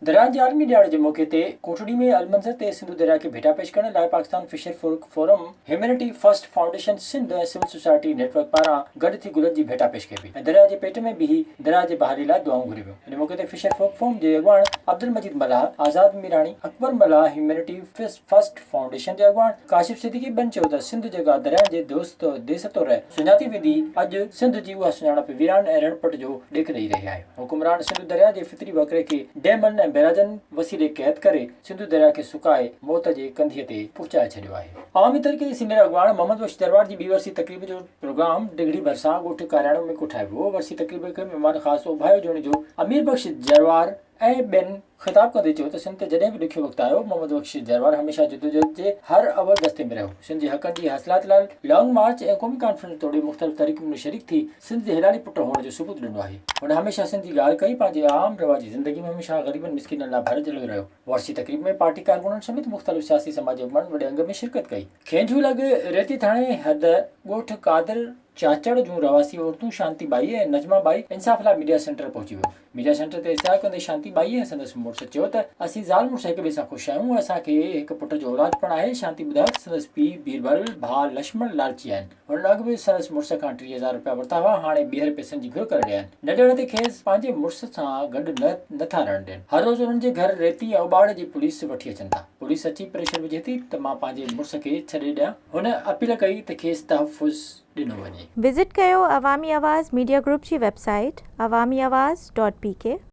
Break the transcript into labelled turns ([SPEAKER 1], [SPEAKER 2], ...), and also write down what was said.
[SPEAKER 1] दरिया जे आलमी ॾियारे जे मौक़े ते कोटड़ी में अलमंज़र ते सिंधु दरिया खे भेटा पेश करण लाइ Pakistan Fisher Forum, Humanity First Foundation Sindh ऐं सिविल सोसाइटी नेटवर्क पारां गॾु थी गुलनि जी भेटा पेश कई ऐं दरिया जे पेट में बीही दरिया जे बहाली लाइ दुआऊं घुरी वियो। इन मौक़े ते फिशर फोरम जे अॻुवाण अब्दुल मजीद मल्लाह, आज़ाद मीराणी, अकबर मल्लाह, ह्यूमैनिटी फर्स्ट फाउंडेशन जे अॻुवाण काशिफ सिद्दीकी ॿियनि चयो त सिंध जेका दरिया जे देस तौरु सुञाती वेंदी, अॼु सिंध जी उहा सुञाणप वीरान ऐं रणपट जो ॾेख ॾेई रही आहे। हुकुमरान सिंधु दरिया जे फितरी वकिरे खे डैमन ऐं बैराजन वसीले क़ैद करे सिंधु दरिया खे सुकाए मौत जे कंधीअ ते पहुचाए छॾियो आहे। अवामी तरीक़े सीनियर अॻुवाण मोहम्मद बख्श दरबार जी ॿी वरसी तक़रीब जो प्रोग्राम डिगड़ी भरिसां ॻोठ कारियाणो में कोठायो वियो। वरसी तक़रीब खे महिमान ख़ासि उभायो जोणी जो अमीर बख्श जरवार ऐं ॿियनि ख़िताब कंदे चयो त सिंध ते जॾहिं बि ॾुखियो वक़्तु आयो, मोहम्मद बख्श जरवार हमेशह जदोजहद जे हर अवल दस्ते में रहियो। सिंध जे हक़नि जी हासिलात लाइ लॉन्ग मार्च ऐं क़ौमी कॉन्फ्रेंस तोड़े मुख़्तलिफ़ तरीक़ुनि में शरीक थी सिंध जे हिलाली पुट हुअण जो सबूत ॾिनो आहे। हुन हमेशह सिंध जी ॻाल्हि कई, पंहिंजे आम रवाजी ज़िंदगी में हमेशह ग़रीबनि मिसकिननि लाइ भरिजल रहियो। वर्सी तक़रीब में पार्टी कारकुननि समेत मुख़्तलिफ़ सियासी समाजी अॻुवान वॾे अंग में शिरकत कई। खेंजू लॻ रेती थाणे हद ॻोठ कादर चाचड़ जूं रवासी औरतूं शांति बाई ऐं नजमा बाई इंसाफ़ लाइ मीडिया सेंटर पहुची वियो। मीडिया सेंटर ते इश्तिहार कंदे शांति बाई ऐं संदसि मुड़ुस चयो त असीं ज़ाल मुड़ुस हिक ॿिए सां ख़ुशि आहियूं। असांखे हिकु पुट जो औलाद पिणु आहे। शांति ॿुधायो त संदसि पीउ बीरबल, भाउ लक्ष्मण लालची आहिनि। हुननि अॻु बि संदसि मुड़ुस खां 30,000 रुपया वरिता हुआ, हाणे ॿीहर पैसनि जी घुर करे रहिया आहिनि। न ॾियण ते खेसि पंहिंजे मुड़ुस सां गॾु नथा रहण ॾियनि। हर रोज़ हुननि जे घर रेती ऐं उॿाड़ जी पुलिस वठी अचनि था। पुलिस अची प्रेशर विझे थी त मां पंहिंजे मुड़ुस खे छॾे ॾियां। हुन अपील कई त खेसि तहफ़ुज़ ॾिनो वञे।
[SPEAKER 2] विज़िट कयो अवामी आवाज़ मीडिया ग्रुप जी वेबसाइट awamiawaz.pk।